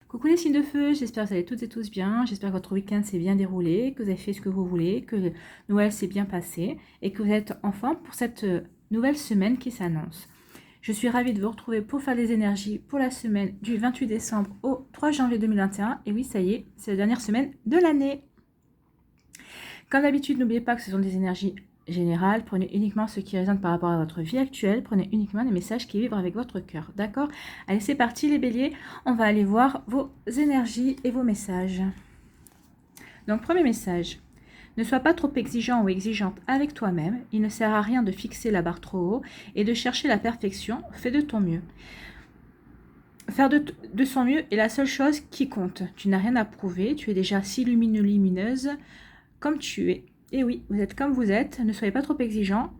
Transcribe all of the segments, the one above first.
Coucou les signes de feu, j'espère que vous allez toutes et tous bien, j'espère que votre week-end s'est bien déroulé, que vous avez fait ce que vous voulez, que Noël s'est bien passé et que vous êtes en forme pour cette nouvelle semaine qui s'annonce. Je suis ravie de vous retrouver pour faire les énergies pour la semaine du 28 décembre au 3 janvier 2021. Et oui, ça y est, c'est la dernière semaine de l'année. Comme d'habitude, n'oubliez pas que ce sont des énergies générales. Prenez uniquement ce qui résonne par rapport à votre vie actuelle. Prenez uniquement les messages qui vibrent avec votre cœur. D'accord? Allez, c'est parti les béliers. On va aller voir vos énergies et vos messages. Donc, premier message. Ne sois pas trop exigeant ou exigeante avec toi-même. Il ne sert à rien de fixer la barre trop haut et de chercher la perfection. Fais de ton mieux. Faire de son mieux est la seule chose qui compte. Tu n'as rien à prouver. Tu es déjà si lumineuse comme tu es. Et oui, vous êtes comme vous êtes. Ne soyez pas trop exigeant.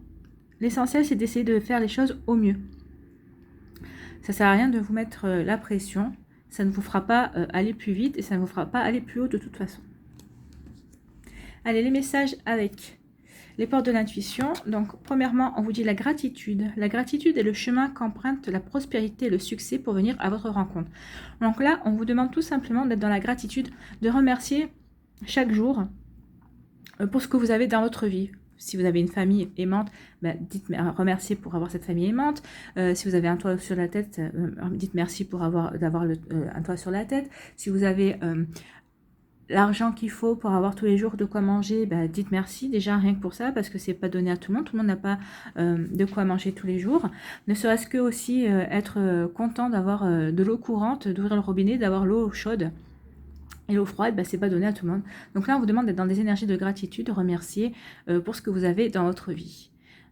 L'essentiel, c'est d'essayer de faire les choses au mieux. Ça ne sert à rien de vous mettre la pression. Ça ne vous fera pas aller plus vite et ça ne vous fera pas aller plus haut de toute façon. Allez, les messages avec les portes de l'intuition. Donc, premièrement, on vous dit la gratitude. La gratitude est le chemin qu'emprunte la prospérité et le succès pour venir à votre rencontre. Donc là, on vous demande tout simplement d'être dans la gratitude, de remercier chaque jour pour ce que vous avez dans votre vie. Si vous avez une famille aimante, remerciez pour avoir cette famille aimante. Si vous avez un toit sur la tête, dites merci pour d'avoir un toit sur la tête. Si vous avez l'argent qu'il faut pour avoir tous les jours de quoi manger, dites merci déjà rien que pour ça, parce que c'est pas donné à tout le monde n'a pas de quoi manger tous les jours. Ne serait-ce que aussi être content d'avoir de l'eau courante, d'ouvrir le robinet, d'avoir l'eau chaude. Et l'eau froide, c'est pas donné à tout le monde. Donc là, on vous demande d'être dans des énergies de gratitude, de remercier pour ce que vous avez dans votre vie.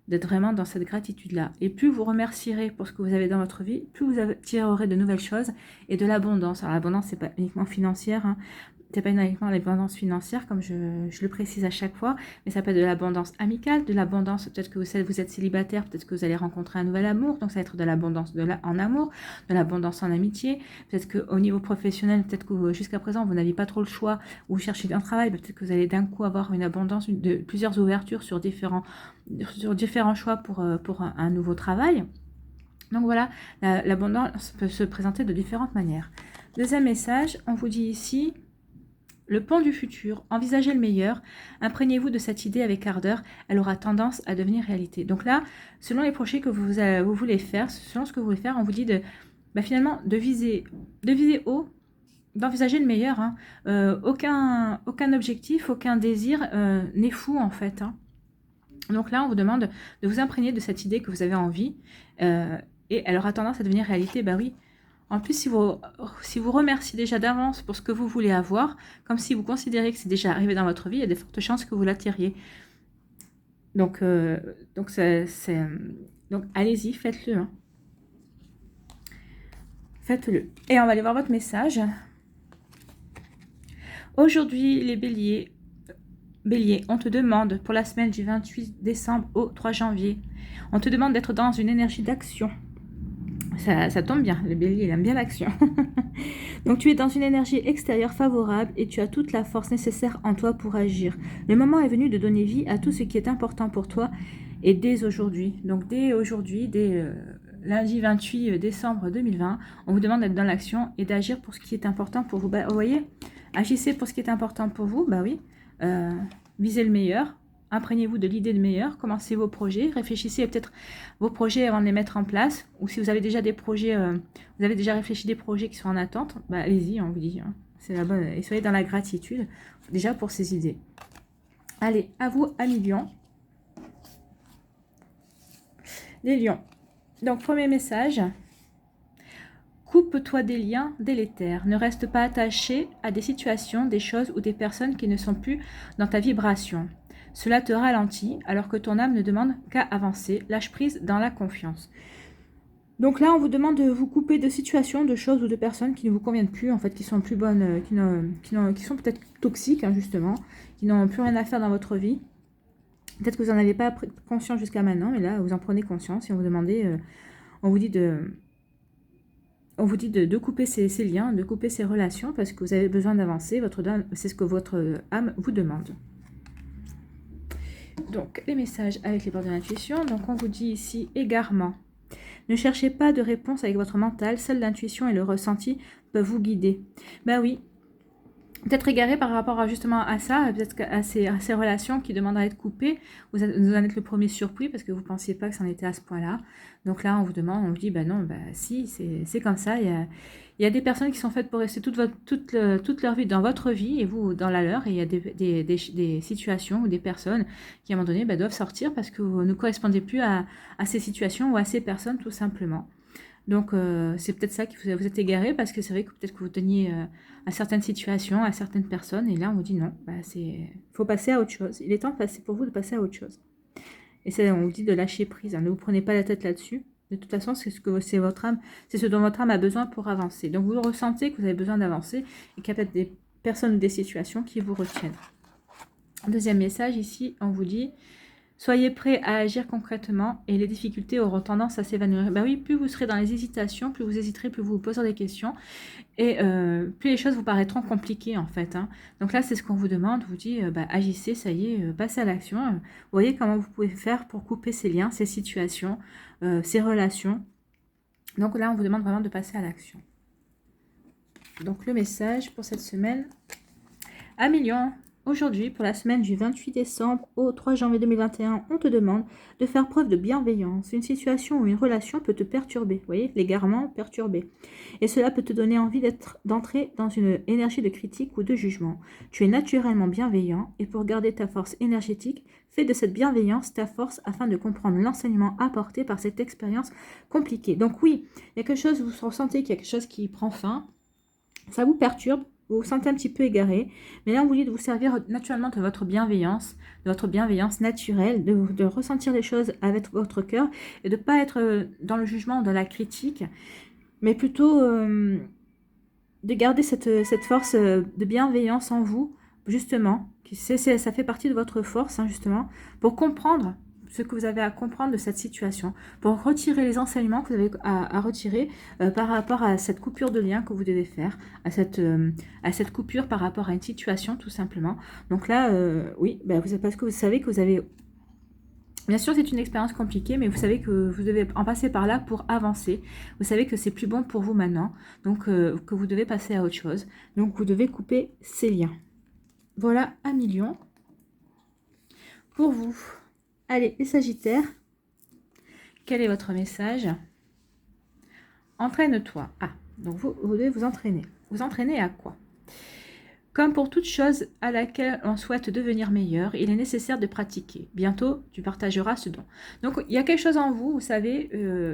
D'être vraiment dans cette gratitude-là. Et plus vous remercierez pour ce que vous avez dans votre vie, plus vous attirerez de nouvelles choses et de l'abondance. Alors l'abondance, c'est pas uniquement financière, c'est pas uniquement l'abondance financière, comme je le précise à chaque fois, mais ça peut être de l'abondance amicale, de l'abondance, peut-être que vous êtes célibataire, peut-être que vous allez rencontrer un nouvel amour, donc ça va être de l'abondance en amour, de l'abondance en amitié, peut-être qu'au niveau professionnel, peut-être que jusqu'à présent, vous n'aviez pas trop le choix, ou vous cherchez un travail, peut-être que vous allez d'un coup avoir une abondance, de plusieurs ouvertures sur différents choix pour un nouveau travail. Donc voilà, l'abondance peut se présenter de différentes manières. Deuxième message, on vous dit ici... Le pont du futur, envisagez le meilleur, imprégnez-vous de cette idée avec ardeur, elle aura tendance à devenir réalité. Donc là, selon les projets que vous voulez faire, selon ce que vous voulez faire, on vous dit finalement de viser haut, d'envisager le meilleur. Aucun objectif, aucun désir n'est fou en fait. Donc là, on vous demande de vous imprégner de cette idée que vous avez envie et elle aura tendance à devenir réalité, oui. En plus, si vous remerciez déjà d'avance pour ce que vous voulez avoir, comme si vous considérez que c'est déjà arrivé dans votre vie, il y a de fortes chances que vous l'attiriez. Donc allez-y, faites-le. Faites-le. Et on va aller voir votre message. Aujourd'hui, les béliers, on te demande pour la semaine du 28 décembre au 3 janvier, on te demande d'être dans une énergie d'action. Ça tombe bien, le bélier, il aime bien l'action. Donc tu es dans une énergie extérieure favorable et tu as toute la force nécessaire en toi pour agir. Le moment est venu de donner vie à tout ce qui est important pour toi et dès aujourd'hui. Donc dès aujourd'hui, dès lundi 28 décembre 2020, on vous demande d'être dans l'action et d'agir pour ce qui est important pour vous. Vous voyez, agissez pour ce qui est important pour vous, oui. Visez le meilleur. Imprégnez-vous de l'idée de meilleur, commencez vos projets, réfléchissez à peut-être vos projets avant de les mettre en place, ou si vous avez déjà des projets, vous avez déjà réfléchi des projets qui sont en attente, allez-y, on vous dit, c'est la bonne, et soyez dans la gratitude, déjà pour ces idées. Allez, à vous, amis lions. Les lions. Donc, premier message, coupe-toi des liens délétères, ne reste pas attaché à des situations, des choses ou des personnes qui ne sont plus dans ta vibration. Cela te ralentit alors que ton âme ne demande qu'à avancer. Lâche prise dans la confiance. Donc là, on vous demande de vous couper de situations, de choses ou de personnes qui ne vous conviennent plus, en fait, qui sont plus bonnes, qui sont peut-être toxiques, justement, qui n'ont plus rien à faire dans votre vie. Peut-être que vous n'en avez pas pris conscience jusqu'à maintenant, mais là, vous en prenez conscience et on vous dit de couper ces liens, de couper ces relations parce que vous avez besoin d'avancer. C'est ce que votre âme vous demande. Donc, les messages avec les portes de l'intuition. Donc, on vous dit ici égarement. Ne cherchez pas de réponse avec votre mental, seule l'intuition et le ressenti peuvent vous guider. Ben oui, peut-être égaré par rapport à, justement à ça, peut-être à ces relations qui demandent à être coupées. Vous en êtes le premier surpris parce que vous ne pensiez pas que c'en était à ce point-là. Donc là, on vous demande, on vous dit, ben non, ben si, c'est comme ça. Il y a des personnes qui sont faites pour rester toute leur vie dans votre vie et vous dans la leur. Et il y a des situations ou des personnes qui, à un moment donné, ben, doivent sortir parce que vous ne correspondez plus à ces situations ou à ces personnes, tout simplement. Donc, c'est peut-être ça qui vous êtes égaré parce que c'est vrai que peut-être que vous teniez à certaines situations, à certaines personnes, et là, on vous dit non, bah, faut passer à autre chose. Il est temps pour vous de passer à autre chose. Et on vous dit de lâcher prise, hein. Ne vous prenez pas la tête là-dessus. De toute façon, c'est votre âme, c'est ce dont votre âme a besoin pour avancer. Donc, vous ressentez que vous avez besoin d'avancer et qu'il y a peut-être des personnes ou des situations qui vous retiennent. Deuxième message, ici, on vous dit... Soyez prêts à agir concrètement et les difficultés auront tendance à s'évanouir. Ben oui, plus vous serez dans les hésitations, plus vous hésiterez, plus vous vous poserez des questions et plus les choses vous paraîtront compliquées en fait. Hein. Donc là, c'est ce qu'on vous demande. On vous dit, agissez, ça y est, passez à l'action. Vous voyez comment vous pouvez faire pour couper ces liens, ces situations, ces relations. Donc là, on vous demande vraiment de passer à l'action. Donc le message pour cette semaine, Million. Aujourd'hui, pour la semaine du 28 décembre au 3 janvier 2021, on te demande de faire preuve de bienveillance. Une situation ou une relation peut te perturber, vous voyez, l'égarement perturbé. Et cela peut te donner envie d'entrer dans une énergie de critique ou de jugement. Tu es naturellement bienveillant et pour garder ta force énergétique, fais de cette bienveillance ta force afin de comprendre l'enseignement apporté par cette expérience compliquée. Donc oui, il y a quelque chose, vous ressentez qu'il y a quelque chose qui prend fin, ça vous perturbe. Vous vous sentez un petit peu égaré, mais là on vous dit de vous servir naturellement de votre bienveillance naturelle, de ressentir les choses avec votre cœur et de ne pas être dans le jugement, dans la critique, mais plutôt de garder cette force de bienveillance en vous, justement, ça fait partie de votre force, hein, justement, pour comprendre ce que vous avez à comprendre de cette situation, pour retirer les enseignements que vous avez à retirer par rapport à cette coupure de lien que vous devez faire, à cette coupure par rapport à une situation, tout simplement. Donc là, oui, parce que vous savez que vous avez... Bien sûr, c'est une expérience compliquée, mais vous savez que vous devez en passer par là pour avancer. Vous savez que c'est plus bon pour vous maintenant, donc que vous devez passer à autre chose. Donc, vous devez couper ces liens. Voilà, Million pour vous. Allez, les Sagittaires, quel est votre message? Entraîne-toi. Ah, donc vous devez vous entraîner. Vous entraîner à quoi? Comme pour toute chose à laquelle on souhaite devenir meilleur, il est nécessaire de pratiquer. Bientôt, tu partageras ce don. Donc, il y a quelque chose en vous, vous savez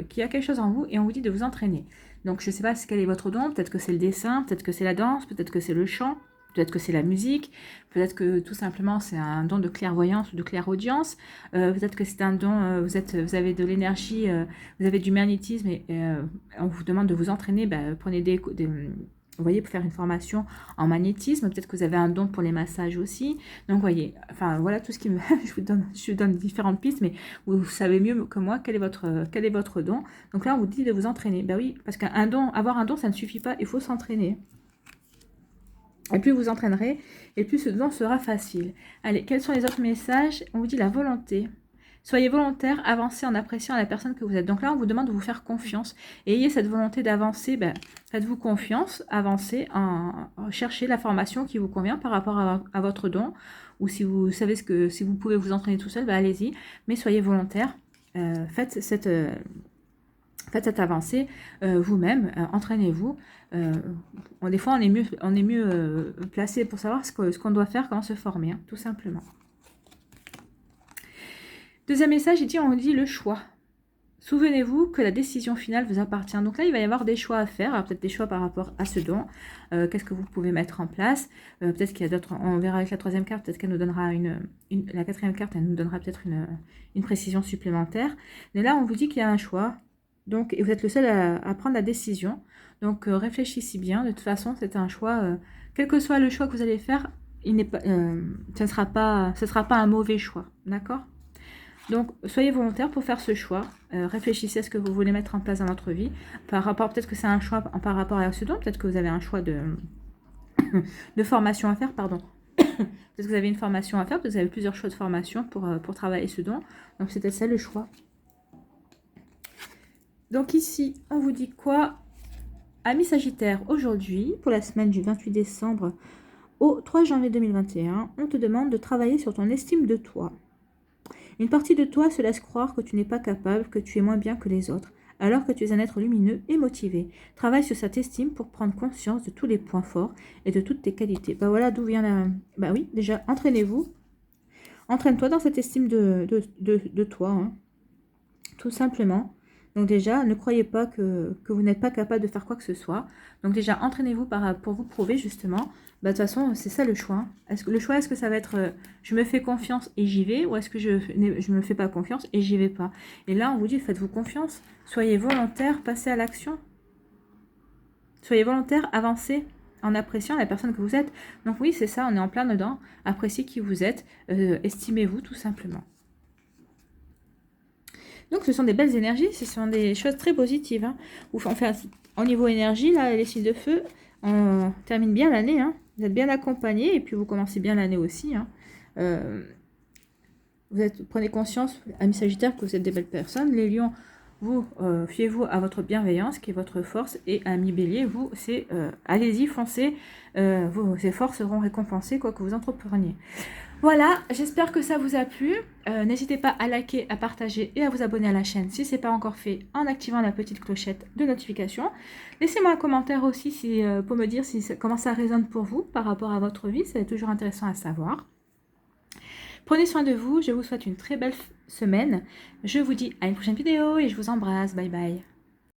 qu'il y a quelque chose en vous et on vous dit de vous entraîner. Donc, je ne sais pas quel est votre don. Peut-être que c'est le dessin, peut-être que c'est la danse, peut-être que c'est le chant. Peut-être que c'est la musique, peut-être que tout simplement c'est un don de clairvoyance ou de clairaudience, peut-être que c'est un don, vous avez de l'énergie, vous avez du magnétisme et on vous demande de vous entraîner, prenez vous voyez, pour faire une formation en magnétisme, peut-être que vous avez un don pour les massages aussi. Donc, vous voyez, enfin, voilà tout ce qui me... je vous donne différentes pistes, mais vous savez mieux que moi quel est votre don. Donc là, on vous dit de vous entraîner. Ben oui, parce avoir un don, ça ne suffit pas, il faut s'entraîner. Et plus vous entraînerez, et plus ce don sera facile. Allez, quels sont les autres messages? On vous dit la volonté. Soyez volontaire, avancez en appréciant la personne que vous êtes. Donc là, on vous demande de vous faire confiance. Et ayez cette volonté d'avancer. Faites-vous confiance, avancez, cherchez la formation qui vous convient par rapport à votre don. Ou si vous savez si vous pouvez vous entraîner tout seul, allez-y. Mais soyez volontaire. Faites cette avancée vous-même, entraînez-vous. Des fois, on est mieux placé pour savoir ce qu'on doit faire, comment se former, hein, tout simplement. Deuxième message, on dit le choix. Souvenez-vous que la décision finale vous appartient. Donc là, il va y avoir des choix à faire. Alors peut-être des choix par rapport à ce don. Qu'est-ce que vous pouvez mettre en place? Peut-être qu'il y a d'autres... On verra avec la troisième carte. Peut-être qu'elle nous donnera la quatrième carte, elle nous donnera peut-être une précision supplémentaire. Mais là, on vous dit qu'il y a un choix. Donc, et vous êtes le seul à prendre la décision. Donc, réfléchissez bien. De toute façon, c'est un choix. Quel que soit le choix que vous allez faire, ce ne sera pas un mauvais choix. D'accord? Donc, soyez volontaire pour faire ce choix. Réfléchissez à ce que vous voulez mettre en place dans votre vie. Par rapport, peut-être que c'est un choix par rapport à ce don. Peut-être que vous avez un choix de formation à faire, pardon. Peut-être que vous avez une formation à faire. Peut-être que vous avez plusieurs choix de formation pour travailler ce don. Donc, c'était ça le choix. Donc ici, on vous dit quoi? Amis Sagittaire, aujourd'hui, pour la semaine du 28 décembre au 3 janvier 2021, on te demande de travailler sur ton estime de toi. Une partie de toi se laisse croire que tu n'es pas capable, que tu es moins bien que les autres, alors que tu es un être lumineux et motivé. Travaille sur cette estime pour prendre conscience de tous les points forts et de toutes tes qualités. Bah voilà d'où vient la... Bah oui, déjà, entraînez-vous. Entraîne-toi dans cette estime de toi, hein, tout simplement. Donc déjà, ne croyez pas que vous n'êtes pas capable de faire quoi que ce soit. Donc déjà, entraînez-vous pour vous prouver justement. Bah, de toute façon, c'est ça le choix. Est-ce que ça va être je me fais confiance et j'y vais, ou est-ce que je me fais pas confiance et j'y vais pas? Et là, on vous dit, faites-vous confiance. Soyez volontaire, passez à l'action. Soyez volontaire, avancez en appréciant la personne que vous êtes. Donc oui, c'est ça, on est en plein dedans. Appréciez qui vous êtes, estimez-vous tout simplement. Donc, ce sont des belles énergies, ce sont des choses très positives. Hein. Enfin, au niveau énergie, là, les signes de feu, on termine bien l'année. Hein. Vous êtes bien accompagnés et puis vous commencez bien l'année aussi. Hein. Prenez conscience, amis Sagittaires, que vous êtes des belles personnes. Les lions, vous, fiez-vous à votre bienveillance, qui est votre force. Et amis Bélier, vous, c'est allez-y, foncez. Vos efforts seront récompensés, quoi que vous entrepreniez. Voilà, j'espère que ça vous a plu. N'hésitez pas à liker, à partager et à vous abonner à la chaîne si ce n'est pas encore fait en activant la petite clochette de notification. Laissez-moi un commentaire aussi pour me dire comment ça résonne pour vous par rapport à votre vie. C'est toujours intéressant à savoir. Prenez soin de vous. Je vous souhaite une très belle semaine. Je vous dis à une prochaine vidéo et je vous embrasse. Bye bye.